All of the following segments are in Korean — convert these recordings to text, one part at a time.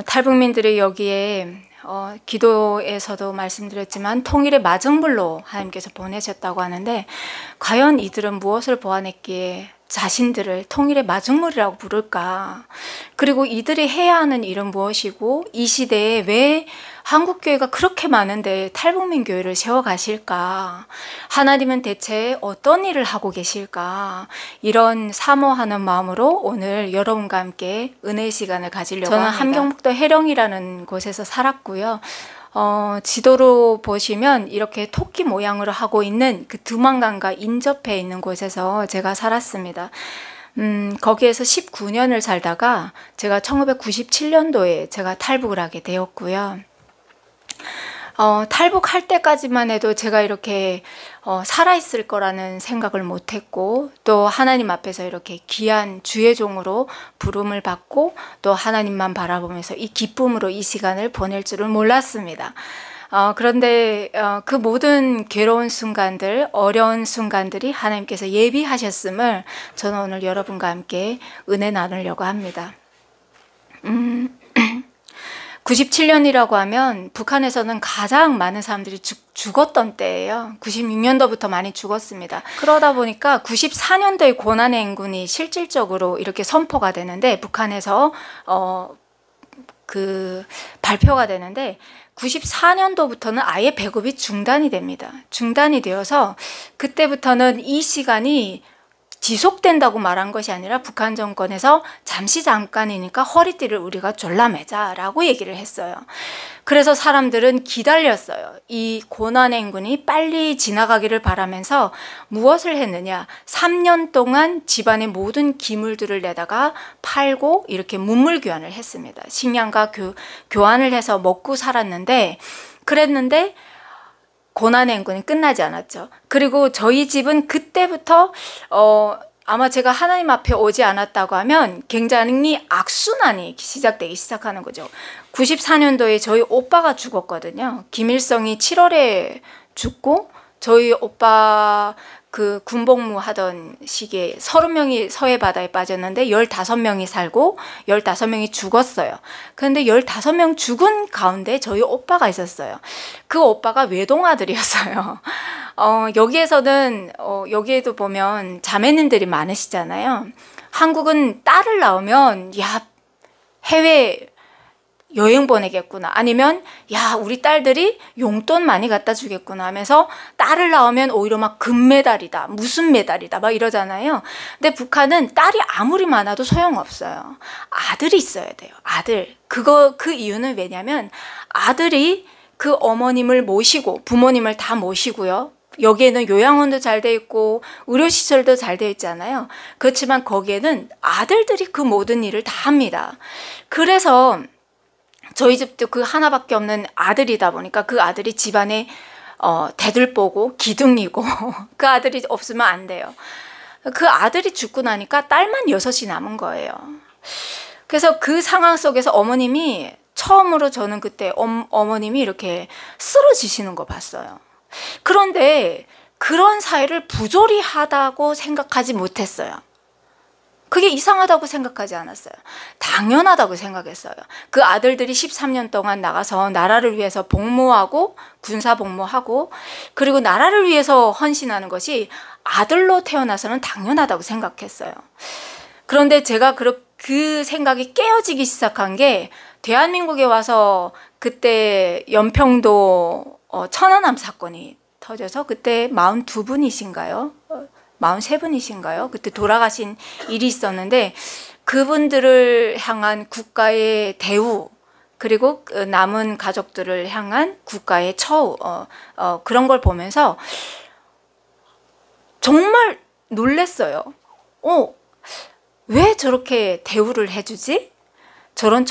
탈북민들이 여기에 기도에서도 말씀드렸지만 통일의 마정물로 하나님께서 보내셨다고 하는데, 과연 이들은 무엇을 보아냈기에 자신들을 통일의 마중물이라고 부를까? 그리고 이들이 해야 하는 일은 무엇이고, 이 시대에 왜 한국교회가 그렇게 많은데 탈북민 교회를 세워가실까? 하나님은 대체 어떤 일을 하고 계실까? 이런 사모하는 마음으로 오늘 여러분과 함께 은혜의 시간을 가지려고 합니다. 저는 함경북도 해령이라는 곳에서 살았고요. 지도로 보시면 이렇게 토끼 모양으로 하고 있는 그 두만강과 인접해 있는 곳에서 제가 살았습니다. 거기에서 19년을 살다가 제가 1997년도에 제가 탈북을 하게 되었고요. 탈북할 때까지만 해도 제가 이렇게 살아있을 거라는 생각을 못했고, 또 하나님 앞에서 이렇게 귀한 주의 종으로 부름을 받고 또 하나님만 바라보면서 이 기쁨으로 이 시간을 보낼 줄은 몰랐습니다. 그런데 그 모든 괴로운 순간들, 어려운 순간들이 하나님께서 예비하셨음을 저는 오늘 여러분과 함께 은혜 나누려고 합니다. 97년이라고 하면 북한에서는 가장 많은 사람들이 죽었던 때예요. 96년도부터 많이 죽었습니다. 그러다 보니까 94년도에 고난의 행군이 실질적으로 이렇게 선포가 되는데, 북한에서 발표가 되는데, 94년도부터는 아예 배급이 중단이 됩니다. 중단이 되어서 그때부터는 이 시간이 지속된다고 말한 것이 아니라 북한 정권에서 잠깐이니까 허리띠를 우리가 졸라매자라고 얘기를 했어요. 그래서 사람들은 기다렸어요. 이 고난의 행군이 빨리 지나가기를 바라면서 무엇을 했느냐? 3년 동안 집안의 모든 기물들을 내다가 팔고 이렇게 문물 교환을 했습니다. 식량과 교환을 해서 먹고 살았는데, 그랬는데 고난의 행군이 끝나지 않았죠. 그리고 저희 집은 그때부터 아마 제가 하나님 앞에 오지 않았다고 하면 굉장히 악순환이 시작되기 시작하는 거죠. 94년도에 저희 오빠가 죽었거든요. 김일성이 7월에 죽고, 저희 오빠 그 군복무 하던 시기에 30명이 서해 바다에 빠졌는데 15명이 살고 15명이 죽었어요. 그런데 15명 죽은 가운데 저희 오빠가 있었어요. 그 오빠가 외동아들이었어요. 여기에서는 여기에도 보면 자매님들이 많으시잖아요. 한국은 딸을 낳으면 야, 해외 여행 보내겠구나, 아니면 야, 우리 딸들이 용돈 많이 갖다 주겠구나 하면서 딸을 낳으면 오히려 막 금메달이다, 무슨 메달이다 막 이러잖아요. 근데 북한은 딸이 아무리 많아도 소용없어요. 아들이 있어야 돼요. 아들. 그 이유는 왜냐면 아들이 그 어머님을 모시고 부모님을 다 모시고요. 여기에는 요양원도 잘 돼 있고 의료시설도 잘 돼 있잖아요. 그렇지만 거기에는 아들들이 그 모든 일을 다 합니다. 그래서 저희 집도 그 하나밖에 없는 아들이다 보니까 그 아들이 집안에 대들보고 기둥이고 그 아들이 없으면 안 돼요. 그 아들이 죽고 나니까 딸만 6이 남은 거예요. 그래서 그 상황 속에서 어머님이 처음으로, 저는 그때 어머님이 이렇게 쓰러지시는 거 봤어요. 그런데 그런 사회를 부조리 하다고 생각하지 못했어요. 그게 이상하다고 생각하지 않았어요. 당연하다고 생각했어요. 그 아들들이 13년 동안 나가서 나라를 위해서 복무하고 군사 복무하고 그리고 나라를 위해서 헌신하는 것이 아들로 태어나서는 당연하다고 생각했어요. 그런데 제가 그 생각이 깨어지기 시작한 게, 대한민국에 와서 그때 연평도 천안함 사건이 터져서 그때 42분이신가요? 43분이신가요? 그때 돌아가신 일이 있었는데, 그분들을 향한 국가의 대우, 그리고 남은 가족들을 향한 국가의 처우, 그런 걸 보면서 정말 놀랬어요. 왜 저렇게 대우를 해주지? 저런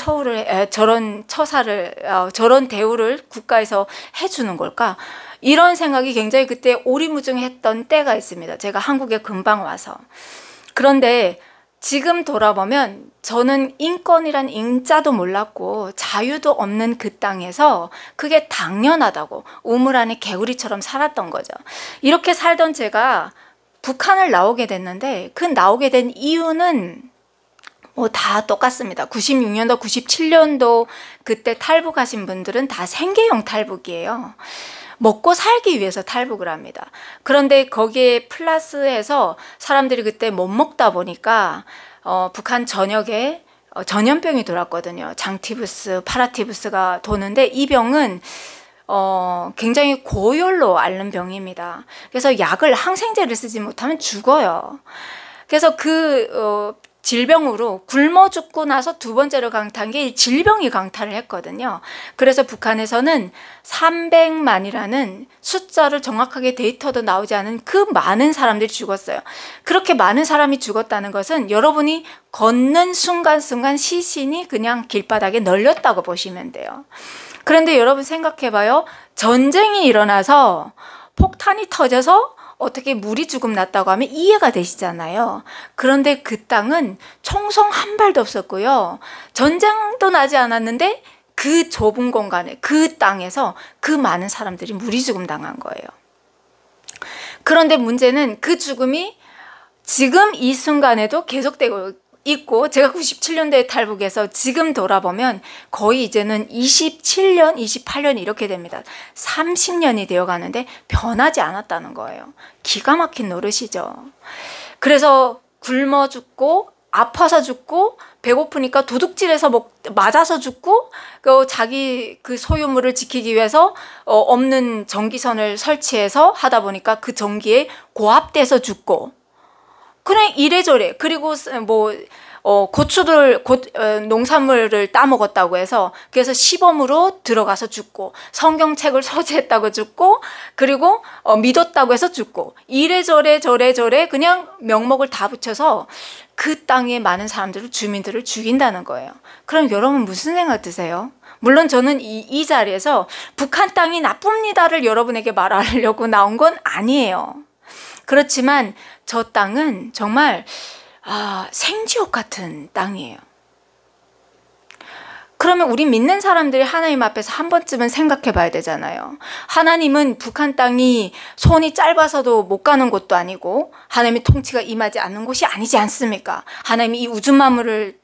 처사를, 저런 대우를 국가에서 해주는 걸까? 이런 생각이 굉장히 그때 오리무중했던 때가 있습니다. 제가 한국에 금방 와서. 그런데 지금 돌아보면 저는 인권이란 인자도 몰랐고 자유도 없는 그 땅에서 그게 당연하다고 우물 안에 개구리처럼 살았던 거죠. 이렇게 살던 제가 북한을 나오게 됐는데, 그 나오게 된 이유는 다 똑같습니다. 96년도, 97년도 그때 탈북하신 분들은 다 생계형 탈북이에요. 먹고 살기 위해서 탈북을 합니다. 그런데 거기에 플러스해서 사람들이 그때 못 먹다 보니까 북한 전역에 전염병이 돌았거든요. 장티푸스, 파라티푸스가 도는데 이 병은 굉장히 고열로 앓는 병입니다. 그래서 항생제를 쓰지 못하면 죽어요. 그래서 질병으로 굶어 죽고 나서 두 번째로 강타한 게 질병이 강타를 했거든요. 그래서 북한에서는 300만이라는 숫자를 정확하게 데이터도 나오지 않은 그 많은 사람들이 죽었어요. 그렇게 많은 사람이 죽었다는 것은 여러분이 걷는 순간순간 시신이 그냥 길바닥에 널렸다고 보시면 돼요. 그런데 여러분 생각해봐요. 전쟁이 일어나서 폭탄이 터져서 어떻게 물이 조금 났다고 하면 이해가 되시잖아요. 그런데 그 땅은 총성 한 발도 없었고요. 전쟁도 나지 않았는데 그 좁은 공간에 그 땅에서 그 많은 사람들이 물이 죽음 당한 거예요. 그런데 문제는 그 죽음이 지금 이 순간에도 계속되고 있고, 제가 97년도에 탈북해서 지금 돌아보면 거의 이제는 27년, 28년 이렇게 됩니다. 30년이 되어 가는데 변하지 않았다는 거예요. 기가 막힌 노릇이죠. 그래서 굶어 죽고 아파서 죽고 배고프니까 도둑질해서 맞아서 죽고 자기 그 소유물을 지키기 위해서 없는 전기선을 설치해서 하다 보니까 그 전기에 고압돼서 죽고, 그냥 이래저래. 그리고 농산물을 따먹었다고 해서 그래서 시범으로 들어가서 죽고, 성경책을 소지했다고 죽고, 그리고 믿었다고 해서 죽고, 이래저래 저래저래 그냥 명목을 다 붙여서 그 땅에 많은 주민들을 죽인다는 거예요. 그럼 여러분 무슨 생각 드세요? 물론 저는 이 자리에서 북한 땅이 나쁩니다를 여러분에게 말하려고 나온 건 아니에요. 그렇지만 저 땅은 정말 생지옥 같은 땅이에요. 그러면 우리 믿는 사람들이 하나님 앞에서 한 번쯤은 생각해 봐야 되잖아요. 하나님은 북한 땅이 손이 짧아서도 못 가는 곳도 아니고 하나님의 통치가 임하지 않는 곳이 아니지 않습니까? 하나님이 이 우주 만물을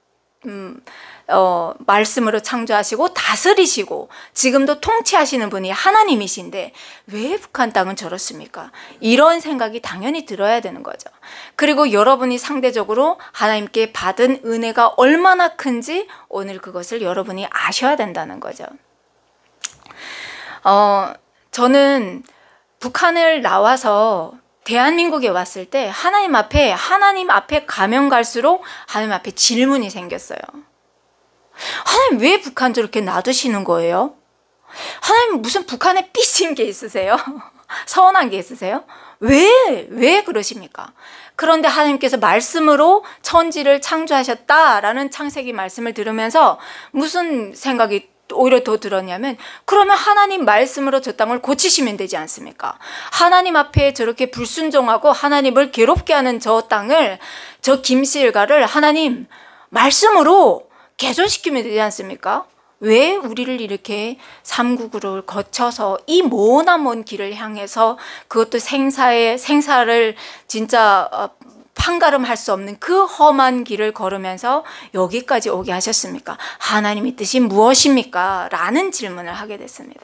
말씀으로 창조하시고 다스리시고 지금도 통치하시는 분이 하나님이신데 왜 북한 땅은 저렇습니까? 이런 생각이 당연히 들어야 되는 거죠. 그리고 여러분이 상대적으로 하나님께 받은 은혜가 얼마나 큰지 오늘 그것을 여러분이 아셔야 된다는 거죠. 저는 북한을 나와서 대한민국에 왔을 때 하나님 앞에 가면 갈수록 하나님 앞에 질문이 생겼어요. 하나님 왜 북한 저렇게 놔두시는 거예요? 하나님 무슨 북한에 삐진 게 있으세요? 서운한 게 있으세요? 왜 그러십니까? 그런데 하나님께서 말씀으로 천지를 창조하셨다라는 창세기 말씀을 들으면서 무슨 생각이 오히려 더 들었냐면, 그러면 하나님 말씀으로 저 땅을 고치시면 되지 않습니까? 하나님 앞에 저렇게 불순종하고 하나님을 괴롭게 하는 저 땅을, 저 김씨일가를 하나님 말씀으로 개조시키면 되지 않습니까? 왜 우리를 이렇게 삼국을 거쳐서 이 먼 길을 향해서, 그것도 생사를 진짜 판가름할 수 없는 그 험한 길을 걸으면서 여기까지 오게 하셨습니까? 하나님의 뜻이 무엇입니까? 라는 질문을 하게 됐습니다.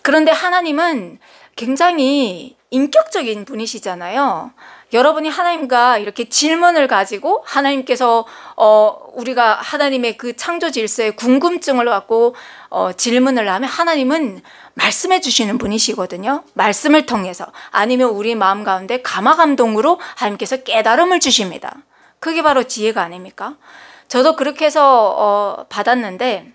그런데 하나님은 굉장히 인격적인 분이시잖아요. 여러분이 하나님과 이렇게 질문을 가지고 하나님께서 우리가 하나님의 그 창조 질서에 궁금증을 갖고 질문을 하면 하나님은 말씀해 주시는 분이시거든요. 말씀을 통해서, 아니면 우리 마음 가운데 감화감동으로 하나님께서 깨달음을 주십니다. 그게 바로 지혜가 아닙니까? 저도 그렇게 해서 받았는데,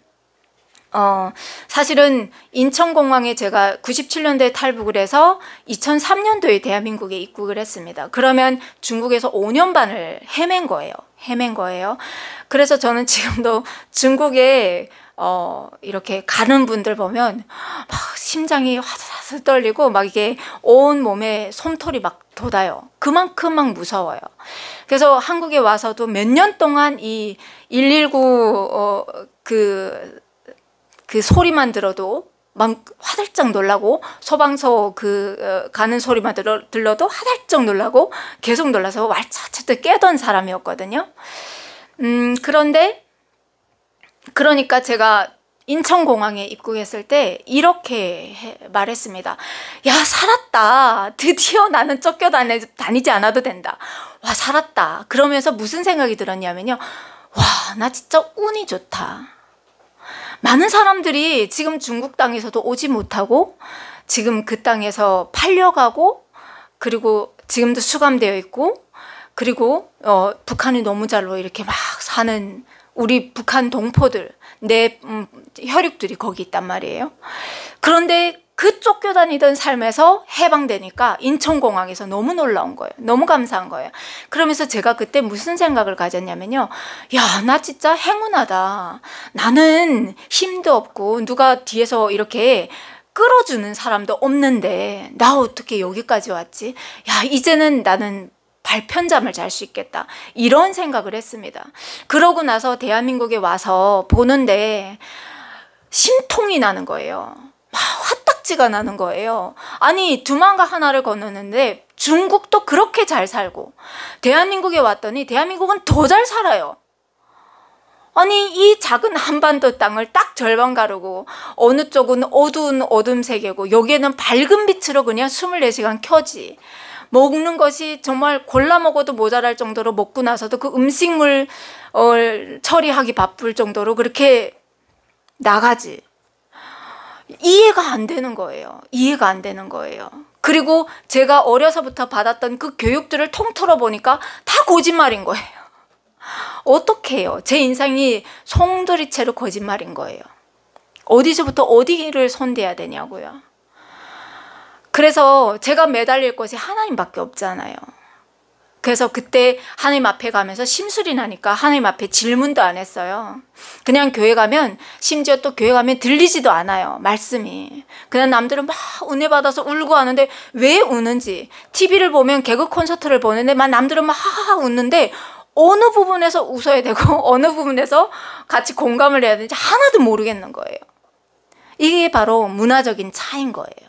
사실은 인천공항에 제가 97년도에 탈북을 해서 2003년도에 대한민국에 입국을 했습니다. 그러면 중국에서 5년 반을 헤맨 거예요. 그래서 저는 지금도 중국에 이렇게 가는 분들 보면 막 심장이 화들화들 떨리고 막 이게 온 몸에 솜털이 막 돋아요. 그만큼 막 무서워요. 그래서 한국에 와서도 몇 년 동안 이 119 그 소리만 들어도 막 화들짝 놀라고, 소방서 가는 소리만 들러도 화들짝 놀라고 계속 놀라서 왈차차차 깨던 사람이었거든요. 그런데 그러니까 제가 인천공항에 입국했을 때 이렇게 말했습니다. 야, 살았다. 드디어 나는 다니지 않아도 된다. 와, 살았다. 그러면서 무슨 생각이 들었냐면요. 와, 나 진짜 운이 좋다. 많은 사람들이 지금 중국 땅에서도 오지 못하고 지금 그 땅에서 팔려가고 그리고 지금도 수감되어 있고 그리고 북한이 너무 잘로 이렇게 막 사는 우리 북한 동포들, 내 혈육들이 거기 있단 말이에요. 그런데 그 쫓겨다니던 삶에서 해방되니까 인천공항에서 너무 놀라운 거예요. 너무 감사한 거예요. 그러면서 제가 그때 무슨 생각을 가졌냐면요. 야, 나 진짜 행운하다. 나는 힘도 없고 누가 뒤에서 이렇게 끌어주는 사람도 없는데 나 어떻게 여기까지 왔지? 야, 이제는 나는 발편잠을 잘 수 있겠다. 이런 생각을 했습니다. 그러고 나서 대한민국에 와서 보는데 심통이 나는 거예요. 막 화딱지가 나는 거예요. 아니, 두만과 하나를 건너는데 중국도 그렇게 잘 살고 대한민국에 왔더니 대한민국은 더 잘 살아요. 아니, 이 작은 한반도 땅을 딱 절반 가르고 어느 쪽은 어두운 어둠 세계고 여기에는 밝은 빛으로 그냥 24시간 켜지. 먹는 것이 정말 골라 먹어도 모자랄 정도로 먹고 나서도 그 음식물 처리하기 바쁠 정도로 그렇게 나가지. 이해가 안 되는 거예요. 이해가 안 되는 거예요. 그리고 제가 어려서부터 받았던 그 교육들을 통틀어 보니까 다 거짓말인 거예요. 어떻게 해요? 제 인생이 송두리째로 거짓말인 거예요. 어디서부터 어디를 손대야 되냐고요. 그래서 제가 매달릴 것이 하나님밖에 없잖아요. 그래서 그때 하나님 앞에 가면서 심술이 나니까 하나님 앞에 질문도 안 했어요. 그냥 교회 가면, 심지어 또 교회 가면 들리지도 않아요, 말씀이. 그냥 남들은 막 은혜 받아서 울고 하는데 왜 우는지, TV를 보면 개그 콘서트를 보는데 막 남들은 막 하하하 웃는데 어느 부분에서 웃어야 되고 어느 부분에서 같이 공감을 해야 되는지 하나도 모르겠는 거예요. 이게 바로 문화적인 차이인 거예요.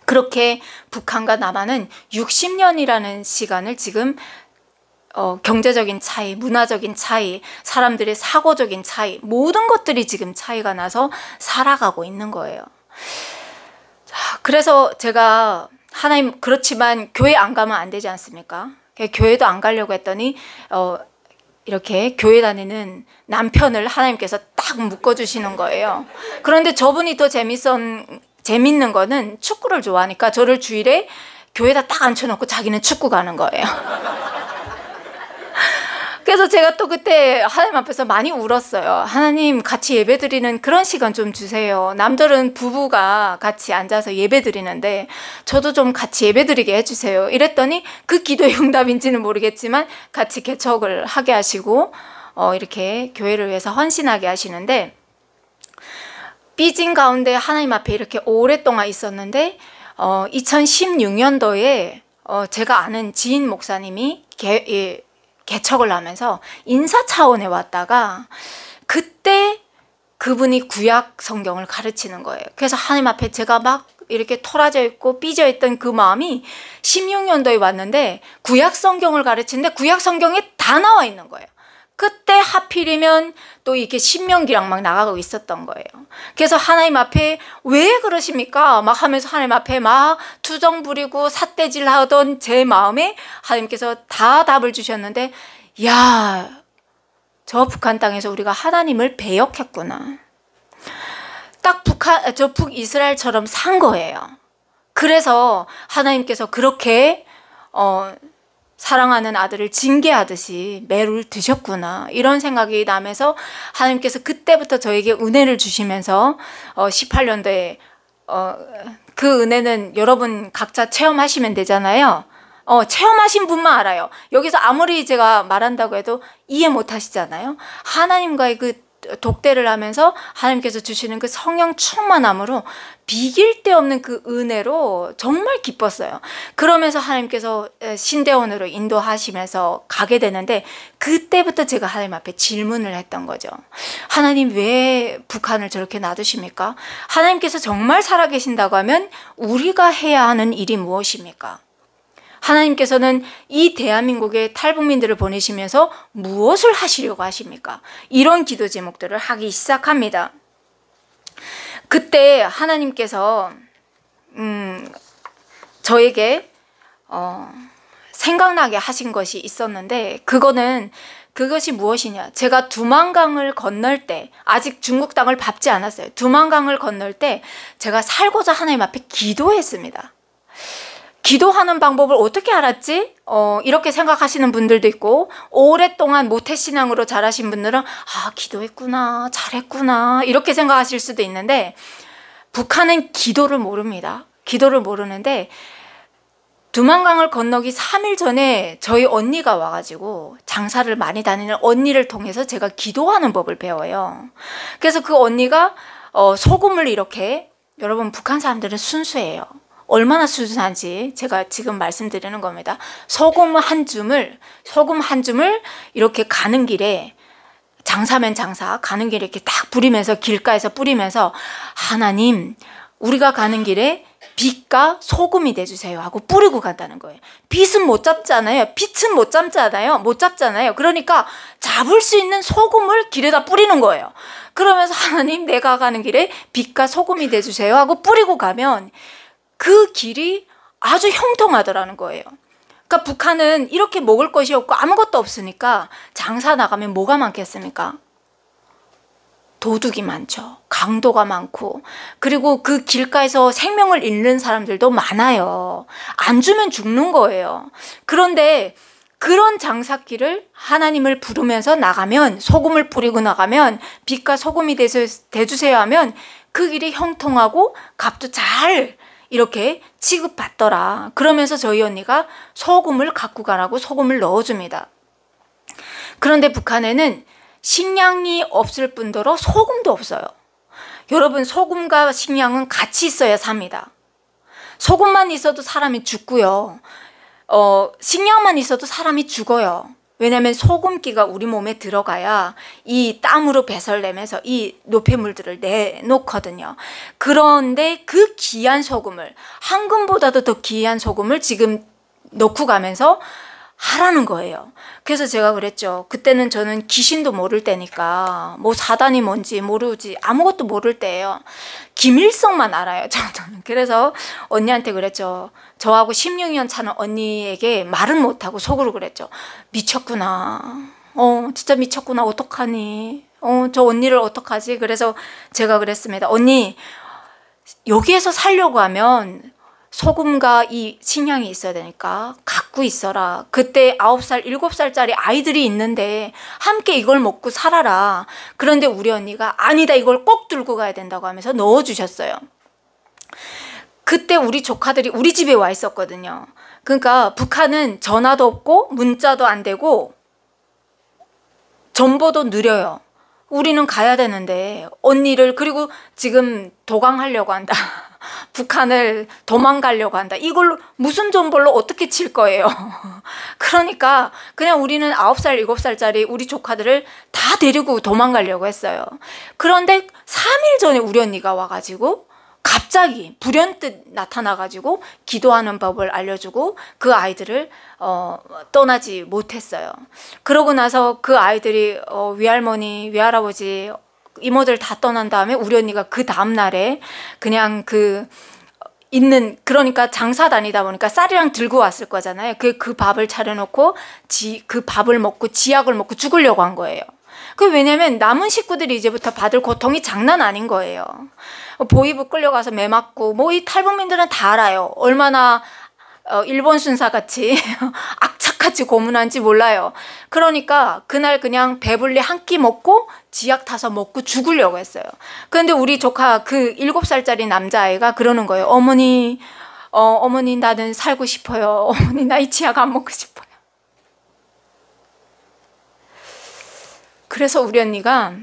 그렇게 북한과 남한은 60년이라는 시간을 지금 경제적인 차이, 문화적인 차이, 사람들의 사고적인 차이, 모든 것들이 지금 차이가 나서 살아가고 있는 거예요. 그래서 제가 하나님, 그렇지만 교회 안 가면 안 되지 않습니까? 교회도 안 가려고 했더니 이렇게 교회 다니는 남편을 하나님께서 딱 묶어주시는 거예요. 그런데 저분이 더 재밌는 거는 축구를 좋아하니까 저를 주일에 교회에다 딱 앉혀놓고 자기는 축구 가는 거예요. 그래서 제가 또 그때 하나님 앞에서 많이 울었어요. 하나님, 같이 예배드리는 그런 시간 좀 주세요. 남들은 부부가 같이 앉아서 예배드리는데 저도 좀 같이 예배드리게 해주세요. 이랬더니 그 기도의 응답인지는 모르겠지만 같이 개척을 하게 하시고 이렇게 교회를 위해서 헌신하게 하시는데, 삐진 가운데 하나님 앞에 이렇게 오랫동안 있었는데 2016년도에 제가 아는 지인 목사님이 개척을 하면서 인사 차원에 왔다가 그때 그분이 구약 성경을 가르치는 거예요. 그래서 하나님 앞에 제가 막 이렇게 토라져 있고 삐져 있던 그 마음이 16년도에 왔는데 구약 성경을 가르치는데 구약 성경에 다 나와 있는 거예요. 그때 하필이면 또 이렇게 신명기랑 막 나가고 있었던 거예요. 그래서 하나님 앞에 왜 그러십니까? 막 하면서 하나님 앞에 막 투정 부리고 삿대질 하던 제 마음에 하나님께서 다 답을 주셨는데, 야, 저 북한 땅에서 우리가 하나님을 배역했구나. 딱 저 북이스라엘처럼 산 거예요. 그래서 하나님께서 그렇게 사랑하는 아들을 징계하듯이 매를 드셨구나, 이런 생각이 나면서 하나님께서 그때부터 저에게 은혜를 주시면서 18년도에 그 은혜는 여러분 각자 체험하시면 되잖아요. 체험하신 분만 알아요. 여기서 아무리 제가 말한다고 해도 이해 못 하시잖아요. 하나님과의 그 독대를 하면서 하나님께서 주시는 그 성령 충만함으로 비길 데 없는 그 은혜로 정말 기뻤어요. 그러면서 하나님께서 신대원으로 인도하시면서 가게 되는데, 그때부터 제가 하나님 앞에 질문을 했던 거죠. 하나님, 왜 북한을 저렇게 놔두십니까? 하나님께서 정말 살아계신다고 하면 우리가 해야 하는 일이 무엇입니까? 하나님께서는 이 대한민국의 탈북민들을 보내시면서 무엇을 하시려고 하십니까? 이런 기도 제목들을 하기 시작합니다. 그때 하나님께서 저에게 생각나게 하신 것이 있었는데, 그것이 무엇이냐, 제가 두만강을 건널 때, 아직 중국 땅을 밟지 않았어요. 두만강을 건널 때 제가 살고자 하나님 앞에 기도했습니다. 기도하는 방법을 어떻게 알았지? 이렇게 생각하시는 분들도 있고, 오랫동안 모태신앙으로 자라신 분들은 기도했구나, 잘했구나, 이렇게 생각하실 수도 있는데, 북한은 기도를 모릅니다. 기도를 모르는데, 두만강을 건너기 3일 전에 저희 언니가 와가지고, 장사를 많이 다니는 언니를 통해서 제가 기도하는 법을 배워요. 그래서 그 언니가 소금을 이렇게, 여러분 북한 사람들은 순수해요. 얼마나 순수한지 제가 지금 말씀드리는 겁니다. 소금 한 줌을 이렇게 가는 길에, 장사면 장사, 가는 길에 이렇게 딱 뿌리면서, 길가에서 뿌리면서, 하나님, 우리가 가는 길에 빛과 소금이 돼주세요 하고 뿌리고 간다는 거예요. 빛은 못 잡잖아요. 빛은 못 잡잖아요. 그러니까 잡을 수 있는 소금을 길에다 뿌리는 거예요. 그러면서 하나님, 내가 가는 길에 빛과 소금이 돼주세요 하고 뿌리고 가면 그 길이 아주 형통하더라는 거예요. 그러니까 북한은 이렇게 먹을 것이 없고 아무것도 없으니까 장사 나가면 뭐가 많겠습니까? 도둑이 많죠. 강도가 많고, 그리고 그 길가에서 생명을 잃는 사람들도 많아요. 안 주면 죽는 거예요. 그런데 그런 장사길을 하나님을 부르면서 나가면, 소금을 뿌리고 나가면, 빛과 소금이 돼주세요 하면 그 길이 형통하고 값도 잘 이렇게 취급받더라. 그러면서 저희 언니가 소금을 갖고 가라고 소금을 넣어줍니다. 그런데 북한에는 식량이 없을 뿐더러 소금도 없어요. 여러분, 소금과 식량은 같이 있어야 삽니다. 소금만 있어도 사람이 죽고요. 식량만 있어도 사람이 죽어요. 왜냐하면 소금기가 우리 몸에 들어가야 이 땀으로 배설내면서 이 노폐물들을 내놓거든요. 그런데 그 귀한 소금을, 황금보다도 더 귀한 소금을 지금 넣고 가면서 하라는 거예요. 그래서 제가 그랬죠. 그때는 저는 귀신도 모를 때니까, 뭐 사단이 뭔지 모르지, 아무것도 모를 때예요. 김일성만 알아요, 저는. 그래서 언니한테 그랬죠. 저하고 16년 차는 언니에게 말은 못하고 속으로 그랬죠. 미쳤구나. 진짜 미쳤구나. 어떡하니? 저 언니를 어떡하지? 그래서 제가 그랬습니다. 언니, 여기에서 살려고 하면 소금과 이 식량이 있어야 되니까 갖고 있어라. 그때 9살, 7살짜리 아이들이 있는데 함께 이걸 먹고 살아라. 그런데 우리 언니가 아니다, 이걸 꼭 들고 가야 된다고 하면서 넣어주셨어요. 그때 우리 조카들이 우리 집에 와 있었거든요. 그러니까 북한은 전화도 없고 문자도 안 되고 전보도 느려요. 우리는 가야 되는데 언니를, 그리고 지금 도강하려고 한다. 북한을 도망가려고 한다. 이걸로 무슨 정보로 어떻게 칠 거예요? 그러니까 그냥 우리는 9살, 7살짜리 우리 조카들을 다 데리고 도망가려고 했어요. 그런데 3일 전에 우리 언니가 와가지고 갑자기 불현듯 나타나가지고 기도하는 법을 알려주고 그 아이들을 떠나지 못했어요. 그러고 나서 그 아이들이 외할머니, 외할아버지, 이모들 다 떠난 다음에 우리 언니가 그 다음날에 그냥 그러니까 장사 다니다 보니까 쌀이랑 들고 왔을 거잖아요. 그 밥을 차려놓고 그 밥을 먹고 지약을 먹고 죽으려고 한 거예요. 왜냐면 남은 식구들이 이제부터 받을 고통이 장난 아닌 거예요. 보이부 끌려가서 매 맞고, 뭐 이 탈북민들은 다 알아요. 얼마나 일본 순사같이 악착같이 고문한지 몰라요. 그러니까 그날 그냥 배불리 한 끼 먹고 지약 타서 먹고 죽으려고 했어요. 그런데 우리 조카 그 7살짜리 남자아이가 그러는 거예요. 어머니 나는 살고 싶어요. 어머니, 나 이 지약 안 먹고 싶어요. 그래서 우리 언니가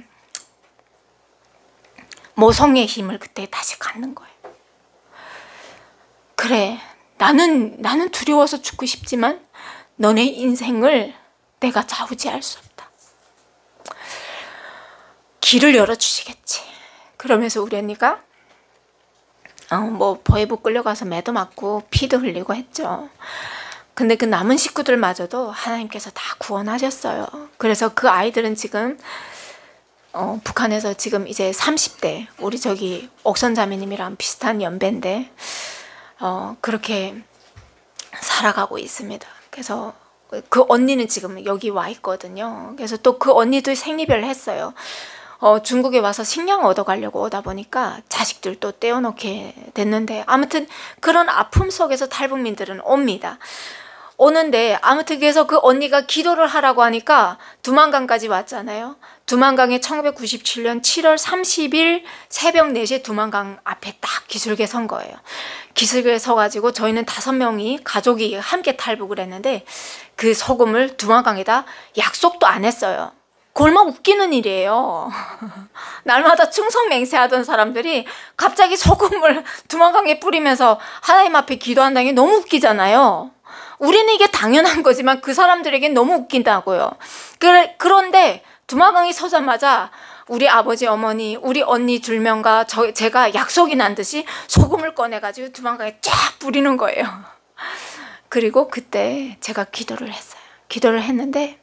모성의 힘을 그때 다시 갖는 거예요. 그래, 나는 두려워서 죽고 싶지만 너네 인생을 내가 좌우지할 수 없다. 길을 열어주시겠지. 그러면서 우리 언니가 뭐 보해부 끌려가서 매도 맞고 피도 흘리고 했죠. 근데 그 남은 식구들마저도 하나님께서 다 구원하셨어요. 그래서 그 아이들은 지금 북한에서 지금 이제 30대, 우리 저기 옥선 자매님이랑 비슷한 연배인데 그렇게 살아가고 있습니다. 그래서 그 언니는 지금 여기 와 있거든요. 그래서 또 그 언니도 생리별을 했어요. 중국에 와서 식량 얻어가려고 오다 보니까 자식들 또 떼어놓게 됐는데, 아무튼 그런 아픔 속에서 탈북민들은 옵니다. 오는데 아무튼 그래서 그 언니가 기도를 하라고 하니까 두만강까지 왔잖아요. 두만강에 1997년 7월 30일 새벽 4시에 두만강 앞에 딱 기슭에 선 거예요. 기슭에 서가지고 저희는 5명이 가족이 함께 탈북을 했는데 그 소금을 두만강에다 약속도 안 했어요. 골막 웃기는 일이에요. 날마다 충성맹세하던 사람들이 갑자기 소금을 두만강에 뿌리면서 하나님 앞에 기도한다는 게 너무 웃기잖아요. 우리는 이게 당연한 거지만 그 사람들에겐 너무 웃긴다고요. 그런데 두만강에 서자마자 우리 아버지, 어머니, 우리 언니 2명과 제가 약속이 난 듯이 소금을 꺼내가지고 두만강에 쫙 뿌리는 거예요. 그리고 그때 제가 기도를 했어요. 기도를 했는데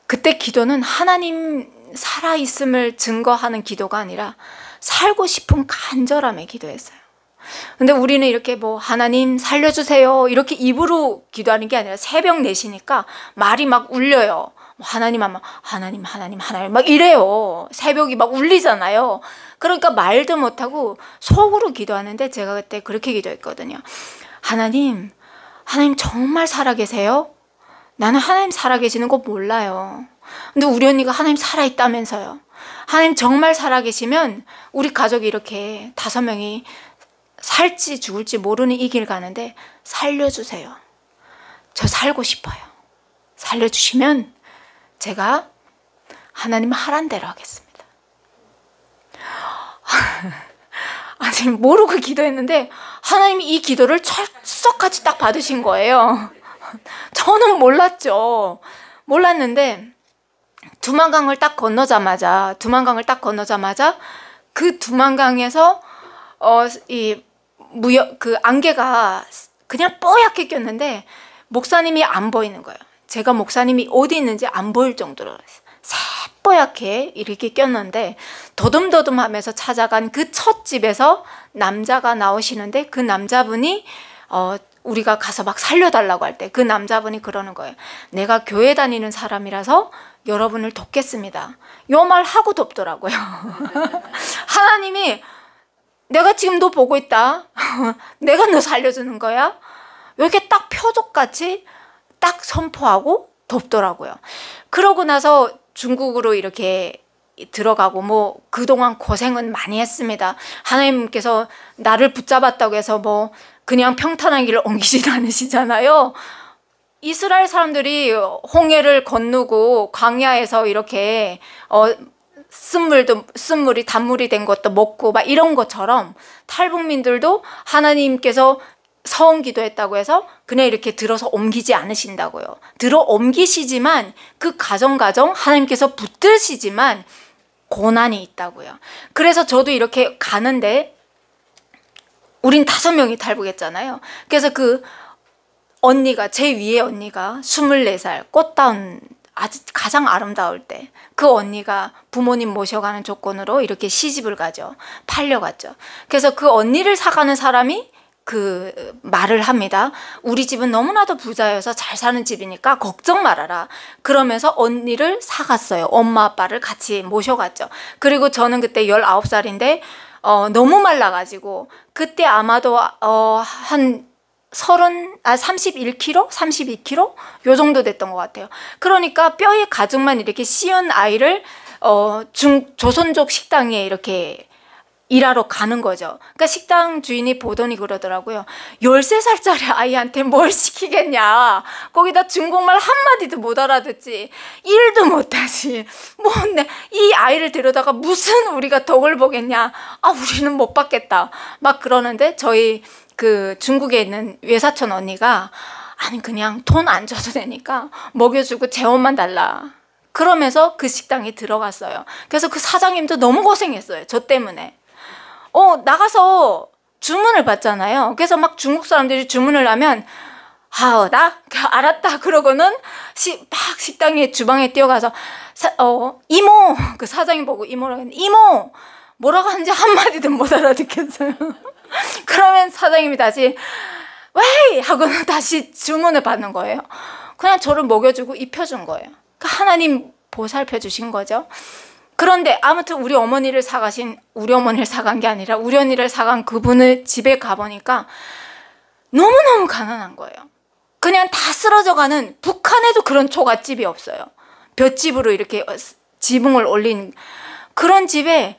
그때 기도는 하나님 살아있음을 증거하는 기도가 아니라 살고 싶은 간절함에 기도했어요. 근데 우리는 이렇게 뭐 하나님 살려주세요 이렇게 입으로 기도하는 게 아니라 새벽 4시니까 말이 막 울려요. 하나님 하면 하나님 막 이래요. 새벽이 막 울리잖아요. 그러니까 말도 못하고 속으로 기도하는데 제가 그때 그렇게 기도했거든요. 하나님 정말 살아계세요? 나는 하나님 살아계시는 거 몰라요. 근데 우리 언니가 하나님 살아있다면서요. 하나님 정말 살아계시면 우리 가족이 이렇게 5명이 살지 죽을지 모르는 이 길 가는데 살려주세요. 저 살고 싶어요. 살려주시면 제가 하나님 하란 대로 하겠습니다. 아니 모르고 기도했는데 하나님이 이 기도를 철석같이 딱 받으신 거예요. 저는 몰랐는데 두만강을 딱 건너자마자 그 두만강에서 그 안개가 그냥 뽀얗게 꼈는데 목사님이 안 보이는 거예요. 제가 목사님이 어디 있는지 안 보일 정도로 새뽀얗게 이렇게 꼈는데 더듬더듬하면서 찾아간 그 첫 집에서 남자가 나오시는데 그 남자분이 우리가 가서 막 살려달라고 할 때 그 남자분이 그러는 거예요. 내가 교회 다니는 사람이라서 여러분을 돕겠습니다. 요 말 하고 돕더라고요. 하나님이 내가 지금 너 보고 있다. 내가 너 살려주는 거야. 이렇게 딱 표적같이 딱 선포하고 돕더라고요. 그러고 나서 중국으로 이렇게 들어가고 뭐 그동안 고생은 많이 했습니다. 하나님께서 나를 붙잡았다고 해서 뭐 그냥 평탄한 길을 옮기지도 않으시잖아요. 이스라엘 사람들이 홍해를 건너고 광야에서 이렇게 쓴물이 단물이 된 것도 먹고 막 이런 것처럼 탈북민들도 하나님께서 서원 기도했다고 해서 그냥 이렇게 들어서 옮기지 않으신다고요. 들어 옮기시지만 그 가정 하나님께서 붙드시지만 고난이 있다고요. 그래서 저도 이렇게 가는데 우린 5명이 탈북했잖아요. 그래서 그 언니가 제 위에 언니가 24살 꽃다운 아주 가장 아름다울 때 그 언니가 부모님 모셔가는 조건으로 이렇게 시집을 가죠. 팔려갔죠. 그래서 그 언니를 사가는 사람이 그 말을 합니다. 우리 집은 너무나도 부자여서 잘 사는 집이니까 걱정 말아라. 그러면서 언니를 사갔어요. 엄마 아빠를 같이 모셔갔죠. 그리고 저는 그때 19살인데 너무 말라가지고 그때 아마도 한 31kg? 32kg? 요 정도 됐던 것 같아요. 그러니까 뼈에 가죽만 이렇게 씌운 아이를 조선족 식당에 이렇게 일하러 가는 거죠. 그러니까 식당 주인이 보더니 그러더라고요. 13살짜리 아이한테 뭘 시키겠냐. 거기다 중국말 한마디도 못 알아듣지. 일도 못하지. 뭐 이 아이를 데려다가 무슨 우리가 덕을 보겠냐. 우리는 못 받겠다. 막 그러는데 저희 그 중국에 있는 외사촌 언니가 아니 그냥 돈 안 줘도 되니까 먹여주고 재원만 달라. 그러면서 그 식당에 들어갔어요. 그래서 그 사장님도 너무 고생했어요. 저 때문에. 나가서 주문을 받잖아요. 그래서 막 중국 사람들이 주문을 하면 하어다? 알았다. 그러고는 막 식당에 주방에 뛰어가서 이모! 그 사장이 보고 이모라고 했는데 이모! 뭐라고 하는지 한마디도 못 알아듣겠어요. 그러면 사장님이 다시 왜! 하고는 다시 주문을 받는 거예요. 그냥 저를 먹여주고 입혀준 거예요. 하나님 보살펴 주신 거죠. 그런데 아무튼 우리 어머니를 사간 게 아니라 우리 언니를 사간 그분의 집에 가보니까 너무너무 가난한 거예요. 그냥 다 쓰러져가는, 북한에도 그런 초가집이 없어요. 볏집으로 이렇게 지붕을 올린 그런 집에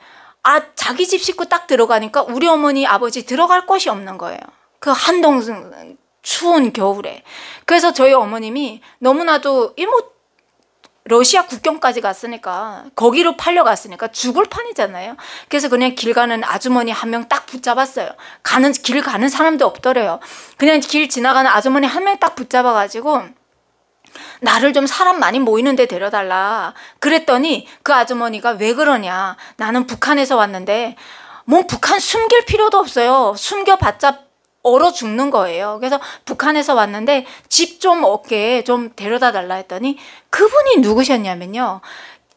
자기 집 식구 딱 들어가니까 우리 어머니 아버지 들어갈 곳이 없는 거예요. 그 한동 추운 겨울에. 그래서 저희 어머님이 너무나도 러시아 국경까지 갔으니까, 거기로 팔려갔으니까 죽을 판이잖아요. 그래서 그냥 길 가는 아주머니 한 명 딱 붙잡았어요. 길 가는 사람도 없더래요. 그냥 길 지나가는 아주머니 한 명 딱 붙잡아가지고 나를 좀 사람 많이 모이는 데 데려달라. 그랬더니 그 아주머니가 왜 그러냐. 나는 북한에서 왔는데 뭐 북한 숨길 필요도 없어요. 숨겨봤자 얼어 죽는 거예요. 그래서 북한에서 왔는데 집 좀 얻게 좀 데려다 달라 했더니 그분이 누구셨냐면요.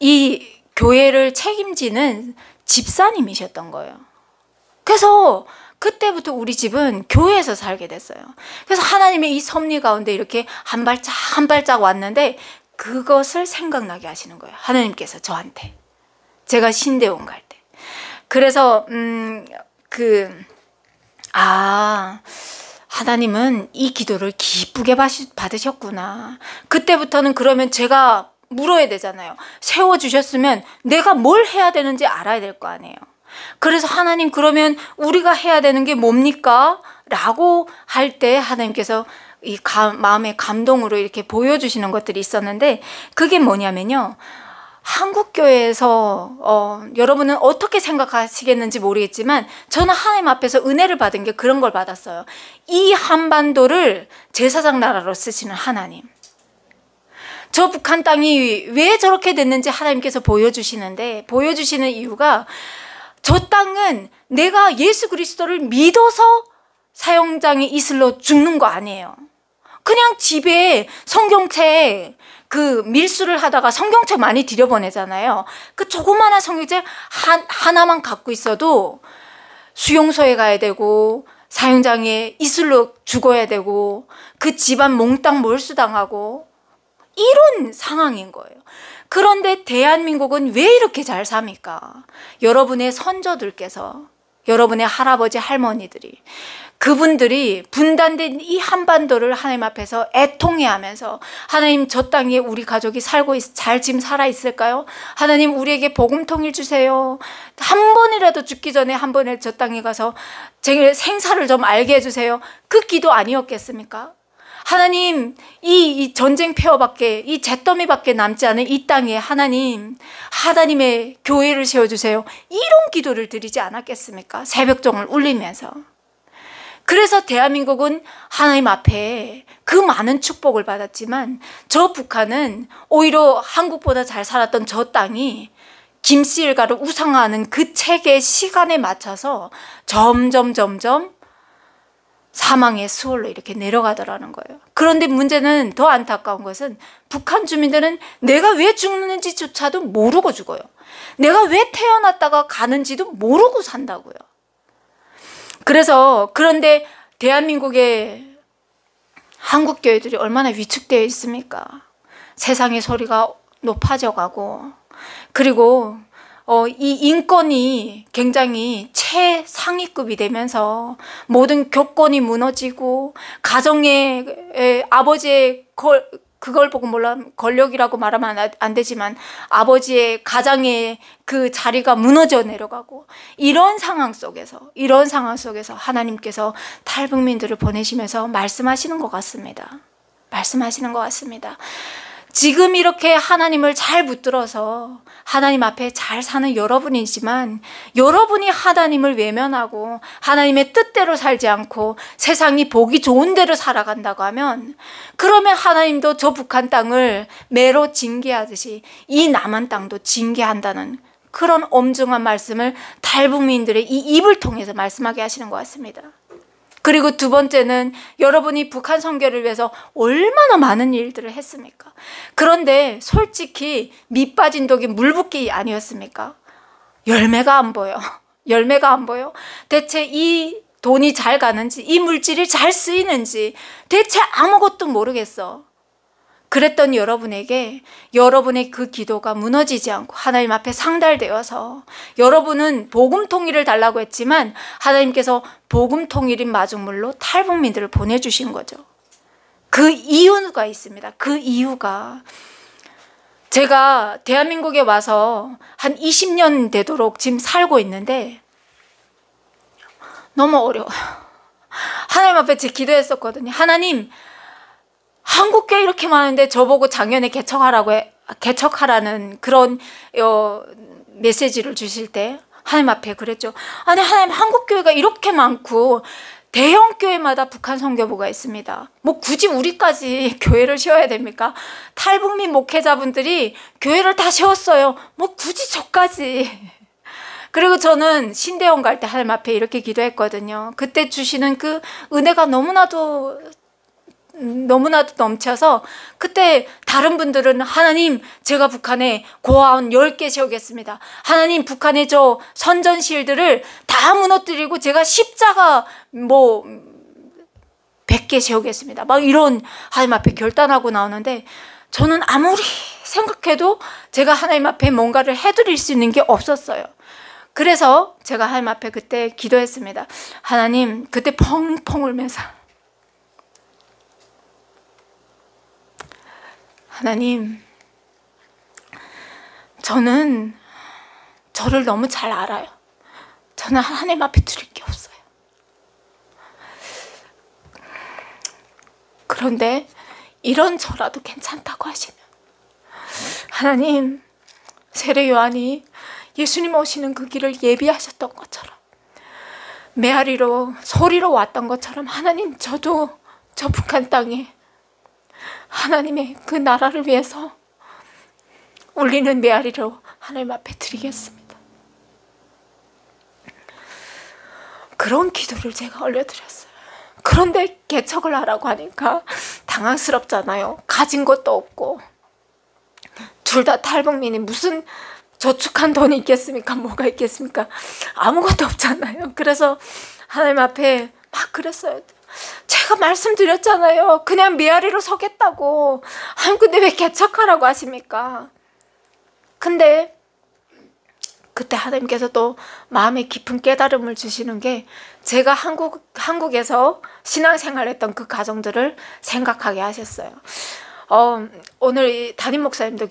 이 교회를 책임지는 집사님이셨던 거예요. 그래서 그때부터 우리 집은 교회에서 살게 됐어요. 그래서 하나님의 이 섭리 가운데 이렇게 한 발짝 한 발짝 왔는데 그것을 생각나게 하시는 거예요. 하나님께서 저한테. 제가 신대원 갈 때. 그래서 하나님은 이 기도를 기쁘게 받으셨구나. 그때부터는 그러면 제가 물어야 되잖아요. 세워주셨으면 내가 뭘 해야 되는지 알아야 될 거 아니에요. 그래서 하나님 그러면 우리가 해야 되는 게 뭡니까? 라고 할 때 하나님께서 마음의 감동으로 이렇게 보여주시는 것들이 있었는데 그게 뭐냐면요. 한국교회에서 여러분은 어떻게 생각하시겠는지 모르겠지만 저는 하나님 앞에서 은혜를 받은 게 그런 걸 받았어요. 이 한반도를 제사장 나라로 쓰시는 하나님. 저 북한 땅이 왜 저렇게 됐는지 하나님께서 보여주시는 이유가 저 땅은 내가 예수 그리스도를 믿어서 사형장에 이슬러 죽는 거 아니에요. 그냥 집에 성경책 밀수를 하다가 성경책 많이 들여보내잖아요. 그 조그마한 성경책 하나만 갖고 있어도 수용소에 가야 되고 사형장에 이슬로 죽어야 되고 그 집안 몽땅 몰수당하고 이런 상황인 거예요. 그런데 대한민국은 왜 이렇게 잘 삽니까? 여러분의 선조들께서, 여러분의 할아버지 할머니들이, 그분들이 분단된 이 한반도를 하나님 앞에서 애통해하면서 하나님 저 땅에 우리 가족이 잘 지금 살아있을까요? 하나님 우리에게 복음 통일 주세요. 한 번이라도 죽기 전에 한 번에 저 땅에 가서 제 생사를 좀 알게 해주세요. 그 기도 아니었겠습니까? 하나님 이 전쟁 폐허밖에 이 잿더미밖에 남지 않은 이 땅에 하나님의 교회를 세워주세요. 이런 기도를 드리지 않았겠습니까? 새벽종을 울리면서. 그래서 대한민국은 하나님 앞에 그 많은 축복을 받았지만 저 북한은 오히려 한국보다 잘 살았던 저 땅이 김씨 일가를 우상화하는 그 책의 시간에 맞춰서 점점 사망의 수월로 이렇게 내려가더라는 거예요. 그런데 문제는 더 안타까운 것은 북한 주민들은 내가 왜 죽는지조차도 모르고 죽어요. 내가 왜 태어났다가 가는지도 모르고 산다고요. 그런데 대한민국의 한국교회들이 얼마나 위축되어 있습니까? 세상의 소리가 높아져 가고 그리고 이 인권이 굉장히 최상위급이 되면서 모든 교권이 무너지고 가정의 아버지의 그걸 보고 권력이라고 말하면 안 되지만 아버지의 가장의 그 자리가 무너져 내려가고 이런 상황 속에서 하나님께서 탈북민들을 보내시면서 말씀하시는 것 같습니다. 지금 이렇게 하나님을 잘 붙들어서 하나님 앞에 잘 사는 여러분이지만 여러분이 하나님을 외면하고 하나님의 뜻대로 살지 않고 세상이 보기 좋은 대로 살아간다고 하면 그러면 하나님도 저 북한 땅을 매로 징계하듯이 이 남한 땅도 징계한다는 그런 엄중한 말씀을 탈북민들의 이 입을 통해서 말씀하게 하시는 것 같습니다. 그리고 두 번째는 여러분이 북한 선교를 위해서 얼마나 많은 일들을 했습니까? 그런데 솔직히 밑 빠진 독이 물 붓기 아니었습니까? 열매가 안 보여. 열매가 안 보여. 대체 이 돈이 잘 가는지, 이 물질이 잘 쓰이는지 대체 아무것도 모르겠어. 그랬던 여러분에게 여러분의 그 기도가 무너지지 않고 하나님 앞에 상달되어서, 여러분은 복음 통일을 달라고 했지만 하나님께서 복음 통일인 마중물로 탈북민들을 보내주신 거죠. 그 이유가 있습니다. 그 이유가, 제가 대한민국에 와서 한 20년 되도록 지금 살고 있는데 너무 어려워요. 하나님 앞에 제 기도했었거든요. 하나님, 한국교회 이렇게 많은데 저보고 작년에 개척하라는 그런 메시지를 주실 때 하나님 앞에 그랬죠. 아니, 하나님, 한국교회가 이렇게 많고 대형 교회마다 북한 선교부가 있습니다. 뭐 굳이 우리까지 교회를 세워야 됩니까? 탈북민 목회자분들이 교회를 다 세웠어요. 뭐 굳이 저까지. 그리고 저는 신대원 갈 때 하나님 앞에 이렇게 기도했거든요. 그때 주시는 그 은혜가 너무나도 넘쳐서, 그때 다른 분들은 하나님, 제가 북한에 고아원 10개 세우겠습니다. 하나님, 북한에 저 선전실들을 다 무너뜨리고 제가 십자가 100개 세우겠습니다. 막 이런 하나님 앞에 결단하고 나오는데, 저는 아무리 생각해도 제가 하나님 앞에 뭔가를 해드릴 수 있는 게 없었어요. 그래서 제가 하나님 앞에 그때 기도했습니다. 하나님, 그때 펑펑 울면서, 하나님, 저는 저를 너무 잘 알아요. 저는 하나님 앞에 드릴 게 없어요. 그런데 이런 저라도 괜찮다고 하시면, 하나님, 세례 요한이 예수님 오시는 그 길을 예비하셨던 것처럼, 메아리로 소리로 왔던 것처럼, 하나님, 저도 저 북한 땅에 하나님의 그 나라를 위해서 울리는 메아리로 하나님 앞에 드리겠습니다. 그런 기도를 제가 올려드렸어요. 그런데 개척을 하라고 하니까 당황스럽잖아요. 가진 것도 없고, 둘 다 탈북민이 무슨 저축한 돈이 있겠습니까? 뭐가 있겠습니까? 아무것도 없잖아요. 그래서 하나님 앞에 막 그랬어요. 제가 말씀드렸잖아요. 그냥 메아리로 서겠다고. 아니, 근데 왜 개척하라고 하십니까? 근데 그때 하나님께서 또 마음에 깊은 깨달음을 주시는 게, 제가 한국에서 신앙생활했던 그 가정들을 생각하게 하셨어요. 오늘 담임 목사님도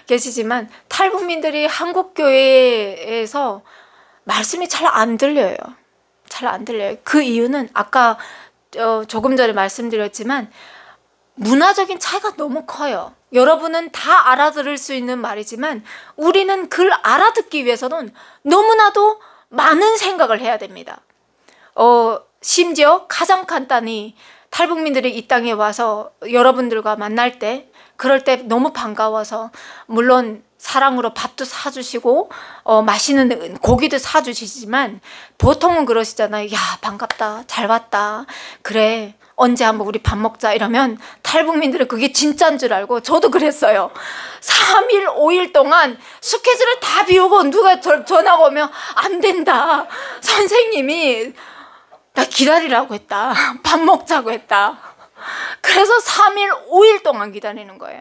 계시지만 탈북민들이 한국교회에서 말씀이 잘 안 들려요. 잘 안 들려요. 그 이유는 아까 조금 전에 말씀드렸지만 문화적인 차이가 너무 커요. 여러분은 다 알아들을 수 있는 말이지만 우리는 그걸 알아듣기 위해서는 너무나도 많은 생각을 해야 됩니다. 심지어 가장 간단히 탈북민들이 이 땅에 와서 여러분들과 만날 때, 그럴 때 너무 반가워서, 물론 사랑으로 밥도 사주시고 맛있는 고기도 사주시지만 보통은 그러시잖아요. 야, 반갑다, 잘 왔다, 그래, 언제 한번 우리 밥 먹자, 이러면 탈북민들은 그게 진짜인 줄 알고, 저도 그랬어요. 3일 5일 동안 스케줄을 다 비우고 누가 전화가 오면 안 된다, 선생님이 나 기다리라고 했다, 밥 먹자고 했다. 그래서 3일 5일 동안 기다리는 거예요.